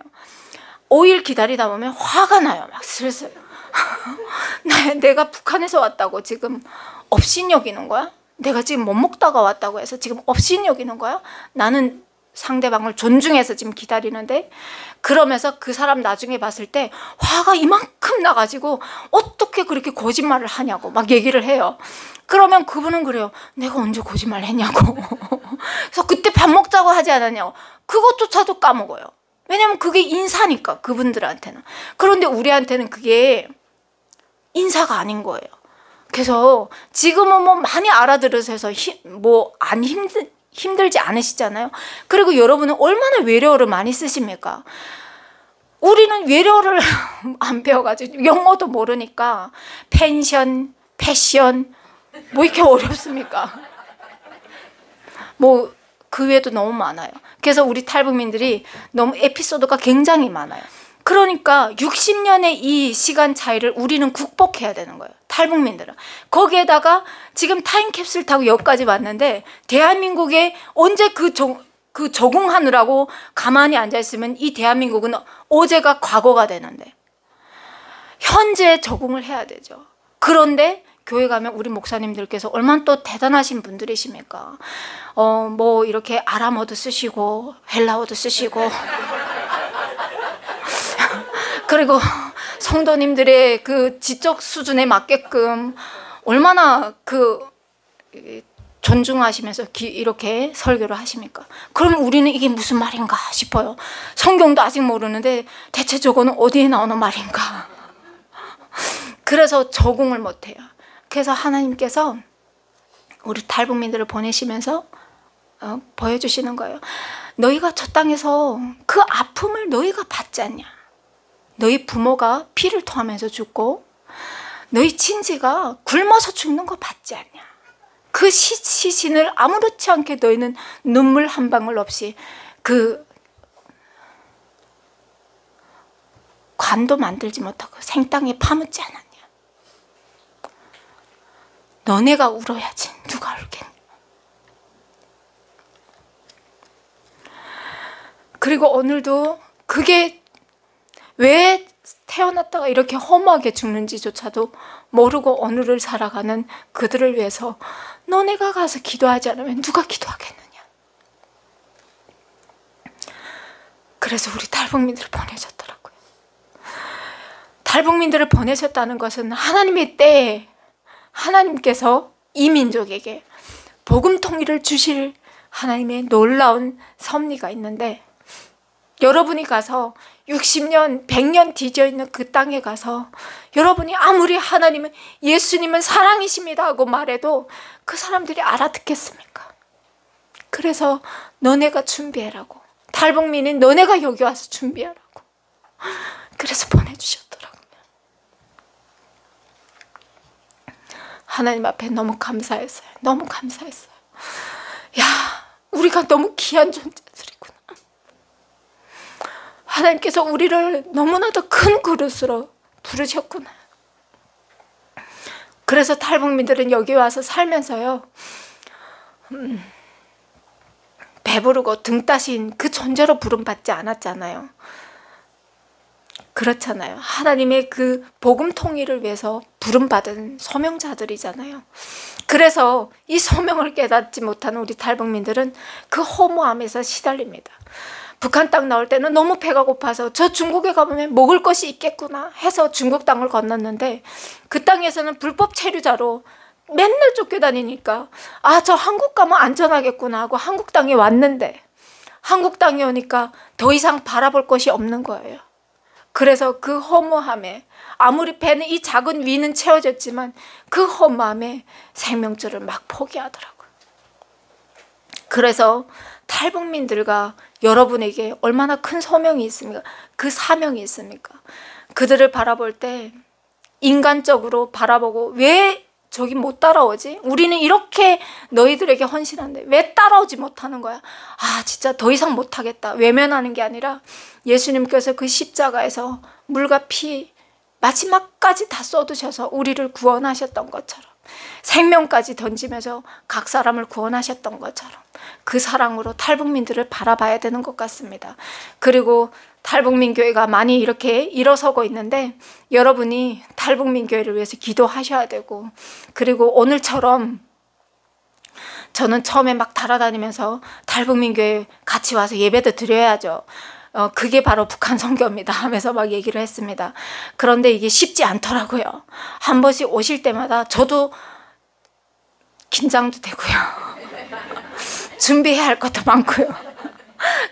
5일 기다리다 보면 화가 나요. 막 슬슬. 내가 북한에서 왔다고 지금 업신 여기는 거야? 내가 지금 못 먹다가 왔다고 해서 지금 업신 여기는 거야? 나는 상대방을 존중해서 지금 기다리는데, 그러면서 그 사람 나중에 봤을 때 화가 이만큼 나가지고 어떻게 그렇게 거짓말을 하냐고 막 얘기를 해요. 그러면 그분은 그래요. 내가 언제 거짓말 했냐고. 그래서 그때 밥 먹자고 하지 않았냐고. 그것조차도 까먹어요. 왜냐면 그게 인사니까, 그분들한테는. 그런데 우리한테는 그게 인사가 아닌 거예요. 그래서 지금은 뭐 많이 알아들으셔서 안 힘들지 않으시잖아요. 그리고 여러분은 얼마나 외래어를 많이 쓰십니까? 우리는 외래어를 안 배워가지고 영어도 모르니까 펜션, 패션 뭐 이렇게 어렵습니까? 뭐 그 외에도 너무 많아요. 그래서 우리 탈북민들이 너무 에피소드가 굉장히 많아요. 그러니까 60년의 이 시간 차이를 우리는 극복해야 되는 거예요. 탈북민들은. 거기에다가 지금 타임캡슐 타고 여기까지 왔는데 대한민국에 언제 그 적응하느라고 가만히 앉아있으면 이 대한민국은 어제가 과거가 되는데 현재에 적응을 해야 되죠. 그런데 교회 가면 우리 목사님들께서 얼마나 또 대단하신 분들이십니까? 뭐 이렇게 아람어도 쓰시고 헬라어도 쓰시고 그리고 성도님들의 그 지적 수준에 맞게끔 얼마나 존중하시면서 이렇게 설교를 하십니까? 그럼 우리는 이게 무슨 말인가 싶어요. 성경도 아직 모르는데 대체 저거는 어디에 나오는 말인가? 그래서 적응을 못해요. 그래서 하나님께서 우리 탈북민들을 보내시면서 보여주시는 거예요. 너희가 저 땅에서 그 아픔을 너희가 받지 않냐? 너희 부모가 피를 토하면서 죽고 너희 친지가 굶어서 죽는 거 받지 않냐? 그 시신을 아무렇지 않게 너희는 눈물 한 방울 없이 그 관도 만들지 못하고 생땅에 파묻지 않았냐? 너네가 울어야지 누가 울겠냐? 그리고 오늘도 그게 왜 태어났다가 이렇게 허무하게 죽는지조차도 모르고 오늘을 살아가는 그들을 위해서 너네가 가서 기도하지 않으면 누가 기도하겠느냐? 그래서 우리 탈북민들을 보내셨더라고요. 탈북민들을 보내셨다는 것은 하나님의 때에 하나님께서 이 민족에게 복음 통일을 주실 하나님의 놀라운 섭리가 있는데 여러분이 가서 60년, 100년 뒤져있는 그 땅에 가서 여러분이 아무리 하나님은 예수님은 사랑이십니다 하고 말해도 그 사람들이 알아듣겠습니까? 그래서 너네가 준비해라고, 탈북민인 너네가 여기 와서 준비하라고 그래서 보내주셨더라고요. 하나님 앞에 너무 감사했어요. 너무 감사했어요. 야, 우리가 너무 귀한 존재들이구나. 하나님께서 우리를 너무나도 큰 그릇으로 부르셨구나. 그래서 탈북민들은 여기 와서 살면서요, 배부르고 등 따신 그 존재로 부름받지 않았잖아요. 그렇잖아요. 하나님의 그 복음 통일을 위해서 부름받은 소명자들이잖아요. 그래서 이 소명을 깨닫지 못하는 우리 탈북민들은 그 허무함에서 시달립니다. 북한 땅 나올 때는 너무 배가 고파서 저 중국에 가보면 먹을 것이 있겠구나 해서 중국 땅을 건넜는데 그 땅에서는 불법 체류자로 맨날 쫓겨다니니까 아, 저 한국 가면 안전하겠구나 하고 한국 땅에 왔는데 한국 땅에 오니까 더 이상 바라볼 것이 없는 거예요. 그래서 그 허무함에 아무리 배는 이 작은 위는 채워졌지만 그 허무함에 생명줄을 막 포기하더라고요. 그래서 탈북민들과 여러분에게 얼마나 큰 소명이 있습니까? 그 사명이 있습니까? 그들을 바라볼 때 인간적으로 바라보고 왜 저기 못 따라오지? 우리는 이렇게 너희들에게 헌신한데 왜 따라오지 못하는 거야? 아, 진짜 더 이상 못하겠다. 외면하는 게 아니라 예수님께서 그 십자가에서 물과 피 마지막까지 다 쏟으셔서 우리를 구원하셨던 것처럼 생명까지 던지면서 각 사람을 구원하셨던 것처럼 그 사랑으로 탈북민들을 바라봐야 되는 것 같습니다. 그리고 탈북민 교회가 많이 이렇게 일어서고 있는데 여러분이 탈북민 교회를 위해서 기도하셔야 되고, 그리고 오늘처럼 저는 처음에 막 달아다니면서 탈북민 교회 같이 와서 예배도 드려야죠. 그게 바로 북한 선교입니다 하면서 막 얘기를 했습니다. 그런데 이게 쉽지 않더라고요. 한 번씩 오실 때마다 저도 긴장도 되고요. 준비해야 할 것도 많고요.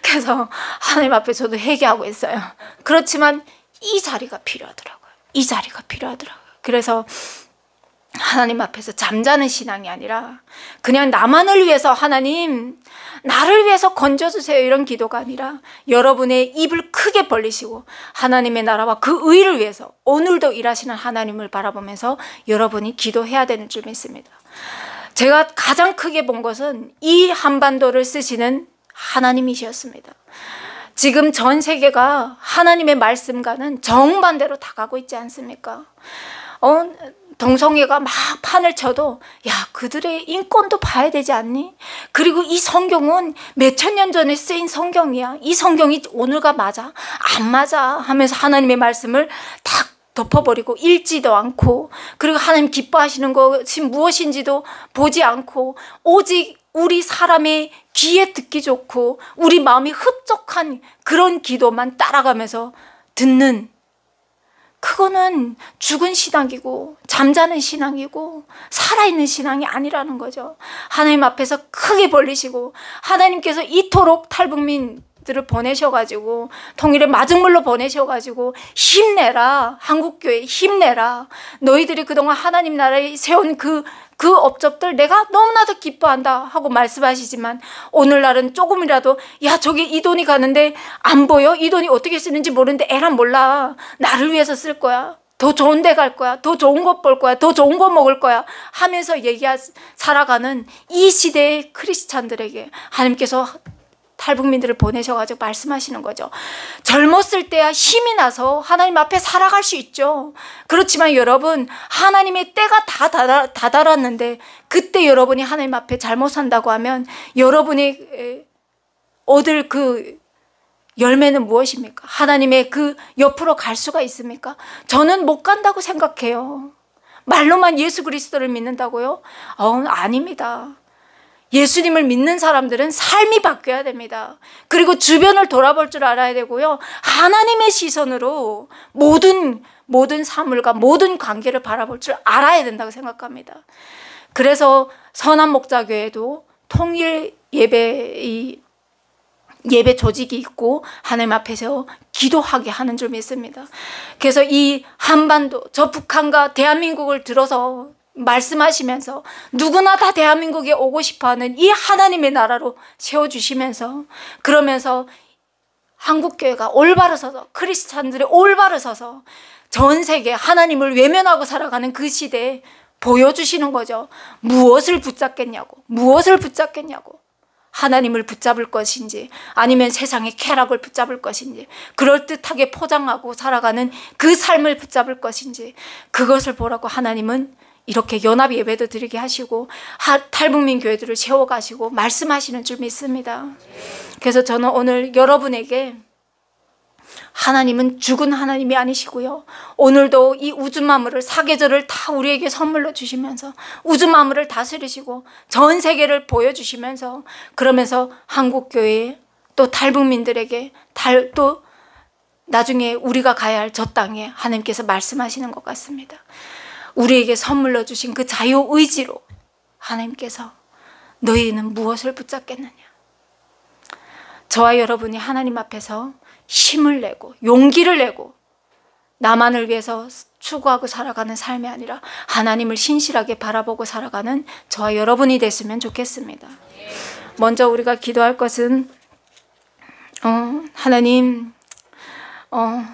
그래서 하나님 앞에 저도 회개하고 있어요. 그렇지만 이 자리가 필요하더라고요. 이 자리가 필요하더라고요. 그래서 하나님 앞에서 잠자는 신앙이 아니라 그냥 나만을 위해서 하나님 나를 위해서 건져주세요 이런 기도가 아니라 여러분의 입을 크게 벌리시고 하나님의 나라와 그 의를 위해서 오늘도 일하시는 하나님을 바라보면서 여러분이 기도해야 되는 줄 믿습니다. 제가 가장 크게 본 것은 이 한반도를 쓰시는 하나님이셨습니다. 지금 전 세계가 하나님의 말씀과는 정반대로 다가고 있지 않습니까? 동성애가 막 판을 쳐도 야, 그들의 인권도 봐야 되지 않니? 그리고 이 성경은 몇천 년 전에 쓰인 성경이야. 이 성경이 오늘과 맞아? 안 맞아 하면서 하나님의 말씀을 탁 덮어버리고 읽지도 않고, 그리고 하나님 기뻐하시는 것이 무엇인지도 보지 않고, 오직 우리 사람의 귀에 듣기 좋고 우리 마음이 흡족한 그런 기도만 따라가면서 듣는, 그거는 죽은 신앙이고 잠자는 신앙이고 살아있는 신앙이 아니라는 거죠. 하나님 앞에서 크게 벌리시고, 하나님께서 이토록 탈북민들을 보내셔가지고 통일의 마중물로 보내셔가지고 힘내라, 한국교회 힘내라, 너희들이 그동안 하나님 나라에 세운 그 업적들 내가 너무나도 기뻐한다 하고 말씀하시지만, 오늘날은 조금이라도 야, 저기 이 돈이 가는데 안 보여? 이 돈이 어떻게 쓰는지 모르는데 에란 몰라, 나를 위해서 쓸 거야, 더 좋은 데 갈 거야, 더 좋은 것 볼 거야, 더 좋은 거 먹을 거야 하면서 살아가는 이 시대의 크리스찬들에게 하나님께서 탈북민들을 보내셔가지고 말씀하시는 거죠. 젊었을 때야 힘이 나서 하나님 앞에 살아갈 수 있죠. 그렇지만 여러분, 하나님의 때가 다 달았는데 그때 여러분이 하나님 앞에 잘못 산다고 하면 여러분이 얻을 그 열매는 무엇입니까? 하나님의 그 옆으로 갈 수가 있습니까? 저는 못 간다고 생각해요. 말로만 예수 그리스도를 믿는다고요? 아닙니다. 예수님을 믿는 사람들은 삶이 바뀌어야 됩니다. 그리고 주변을 돌아볼 줄 알아야 되고요. 하나님의 시선으로 모든 사물과 모든 관계를 바라볼 줄 알아야 된다고 생각합니다. 그래서 선한목자교회도 통일 예배 조직이 있고 하나님 앞에서 기도하게 하는 줄 믿습니다. 그래서 이 한반도, 저 북한과 대한민국을 들어서 말씀하시면서 누구나 다 대한민국에 오고 싶어하는 이 하나님의 나라로 세워주시면서, 그러면서 한국교회가 올바로 서서, 크리스찬들이 올바로 서서 전 세계 하나님을 외면하고 살아가는 그 시대에 보여주시는 거죠. 무엇을 붙잡겠냐고, 무엇을 붙잡겠냐고. 하나님을 붙잡을 것인지 아니면 세상의 쾌락을 붙잡을 것인지, 그럴듯하게 포장하고 살아가는 그 삶을 붙잡을 것인지, 그것을 보라고 하나님은 이렇게 연합 예배도 드리게 하시고 탈북민 교회들을 세워가시고 말씀하시는 줄 믿습니다. 그래서 저는 오늘 여러분에게, 하나님은 죽은 하나님이 아니시고요, 오늘도 이 우주 만물을, 사계절을 다 우리에게 선물로 주시면서 우주 만물을 다스리시고 전 세계를 보여주시면서, 그러면서 한국교회 또 탈북민들에게 또 나중에 우리가 가야 할 저 땅에 하나님께서 말씀하시는 것 같습니다. 우리에게 선물로 주신 그 자유의지로 하나님께서 너희는 무엇을 붙잡겠느냐. 저와 여러분이 하나님 앞에서 힘을 내고 용기를 내고 나만을 위해서 추구하고 살아가는 삶이 아니라 하나님을 신실하게 바라보고 살아가는 저와 여러분이 됐으면 좋겠습니다. 먼저 우리가 기도할 것은 하나님,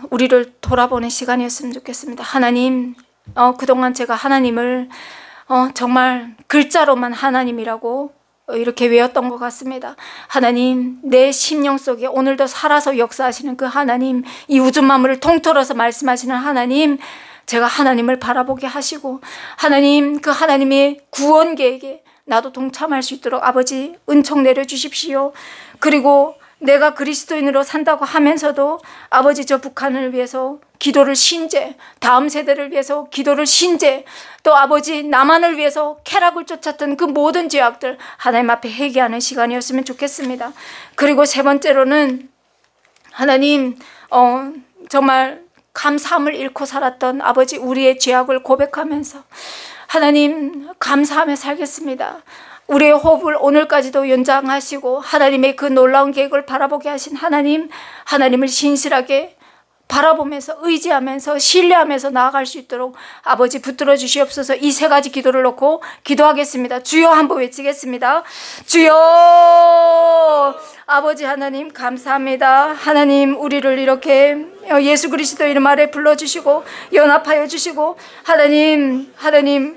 우리를 돌아보는 시간이었으면 좋겠습니다. 하나님, 그동안 제가 하나님을 정말 글자로만 하나님이라고 이렇게 외웠던 것 같습니다. 하나님, 내 심령 속에 오늘도 살아서 역사하시는 그 하나님, 이 우주 만물을 통틀어서 말씀하시는 하나님, 제가 하나님을 바라보게 하시고, 하나님, 그 하나님의 구원 계획에 나도 동참할 수 있도록 아버지 은총 내려주십시오. 그리고 내가 그리스도인으로 산다고 하면서도 아버지, 저 북한을 위해서 기도를 신재, 다음 세대를 위해서 기도를 신재, 또 아버지 남한을 위해서 쾌락을 쫓았던 그 모든 죄악들 하나님 앞에 회개하는 시간이었으면 좋겠습니다. 그리고 세 번째로는 하나님, 정말 감사함을 잃고 살았던 아버지, 우리의 죄악을 고백하면서 하나님 감사하며 살겠습니다. 우리의 호흡을 오늘까지도 연장하시고 하나님의 그 놀라운 계획을 바라보게 하신 하나님, 하나님을 신실하게 바라보면서 의지하면서 신뢰하면서 나아갈 수 있도록 아버지 붙들어 주시옵소서. 이 세 가지 기도를 놓고 기도하겠습니다. 주여 한번 외치겠습니다. 주여, 아버지 하나님 감사합니다. 하나님 우리를 이렇게 예수 그리스도 이름 아래 불러주시고 연합하여 주시고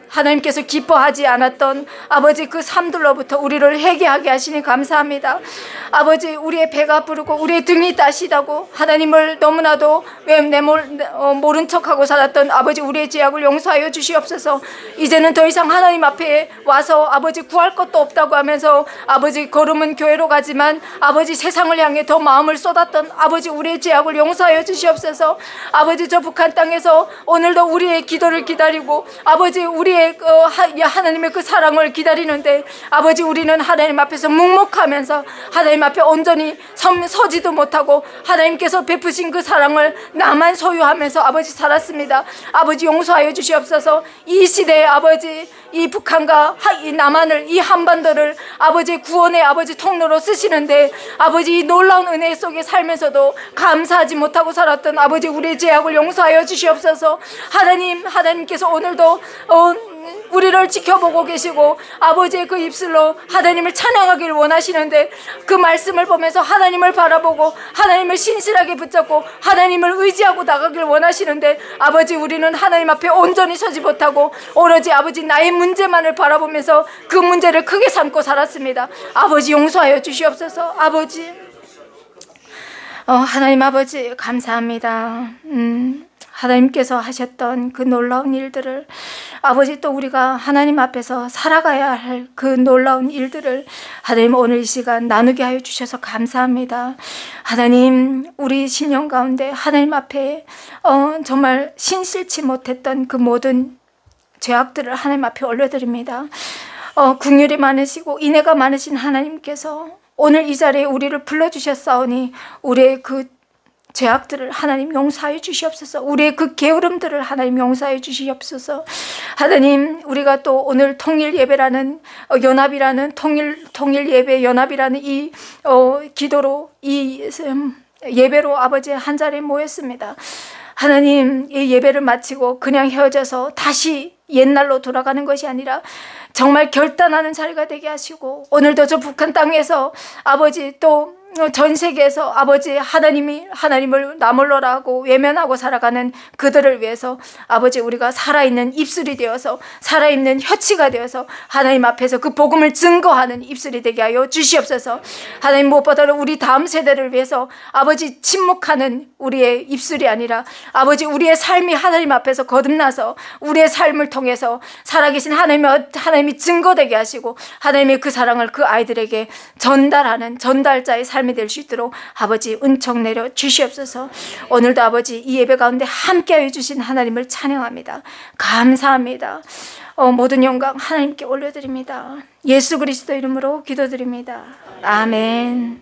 하나님께서 기뻐하지 않았던 아버지 그 삶들로부터 우리를 회개하게 하시니 감사합니다. 아버지 우리의 배가 부르고 우리의 등이 따시다고 하나님을 너무나도 모른 척하고 살았던 아버지 우리의 죄악을 용서하여 주시옵소서. 이제는 더 이상 하나님 앞에 와서 아버지 구할 것도 없다고 하면서 아버지 걸음은 교회로 가지만 아버지 세상을 향해 더 마음을 쏟았던 아버지 우리의 죄악을 용서하여 주시옵소서. 아버지 저 북한 땅에서 오늘도 우리의 기도를 기다리고 아버지 우리의 하나님의 그 사랑을 기다리는데 아버지 우리는 하나님 앞에서 묵묵하면서 하나님 앞에 온전히 서지도 못하고 하나님께서 베푸신 그 사랑을 나만 소유하면서 아버지 살았습니다. 아버지 용서하여 주시옵소서. 이 시대에 아버지 이 북한과 이 남한을 이 한반도를 아버지 구원의 아버지 통로로 쓰시는데 아버지 이 놀라운 은혜 속에 살면서도 감사하지 못하고 살았던 아버지 우리의 죄악을 용서하여 주시옵소서. 하나님께서 오늘도 우리를 지켜보고 계시고 아버지의 그 입술로 하나님을 찬양하기를 원하시는데 그 말씀을 보면서 하나님을 바라보고 하나님을 신실하게 붙잡고 하나님을 의지하고 나가기를 원하시는데 아버지 우리는 하나님 앞에 온전히 서지 못하고 오로지 아버지 나의 문제만을 바라보면서 그 문제를 크게 삼고 살았습니다. 아버지 용서하여 주시옵소서. 아버지 하나님 아버지 감사합니다. 하나님께서 하셨던 그 놀라운 일들을 아버지 또 우리가 하나님 앞에서 살아가야 할 그 놀라운 일들을 하나님 오늘 이 시간 나누게 하여 주셔서 감사합니다. 하나님 우리 심령 가운데 하나님 앞에 정말 신실치 못했던 그 모든 죄악들을 하나님 앞에 올려드립니다. 긍휼이 많으시고 인애가 많으신 하나님께서 오늘 이 자리에 우리를 불러주셨사오니 우리의 그 죄악들을 하나님 용서하여 주시옵소서. 우리의 그 게으름들을 하나님 용서하여 주시옵소서. 하나님 우리가 또 오늘 통일 예배라는 연합이라는 통일 예배 연합이라는 이 기도로 이 예배로 아버지 한 자리에 모였습니다. 하나님 이 예배를 마치고 그냥 헤어져서 다시 옛날로 돌아가는 것이 아니라 정말 결단하는 자리가 되게 하시고 오늘도 저 북한 땅에서 아버지 또 전 세계에서 아버지 하나님을 나몰라라고 외면하고 살아가는 그들을 위해서 아버지 우리가 살아있는 입술이 되어서 살아있는 혀치가 되어서 하나님 앞에서 그 복음을 증거하는 입술이 되게 하여 주시옵소서. 하나님 무엇보다도 우리 다음 세대를 위해서 아버지 침묵하는 우리의 입술이 아니라 아버지 우리의 삶이 하나님 앞에서 거듭나서 우리의 삶을 통해서 살아계신 하나님이 증거되게 하시고 하나님의 그 사랑을 그 아이들에게 전달하는 전달자의 삶이 될 수 있도록 아버지 은총 내려 주시옵소서. 오늘도 아버지 이 예배 가운데 함께하여 주신 하나님을 찬양합니다. 감사합니다. 모든 영광 하나님께 올려드립니다. 예수 그리스도 이름으로 기도드립니다. 아멘.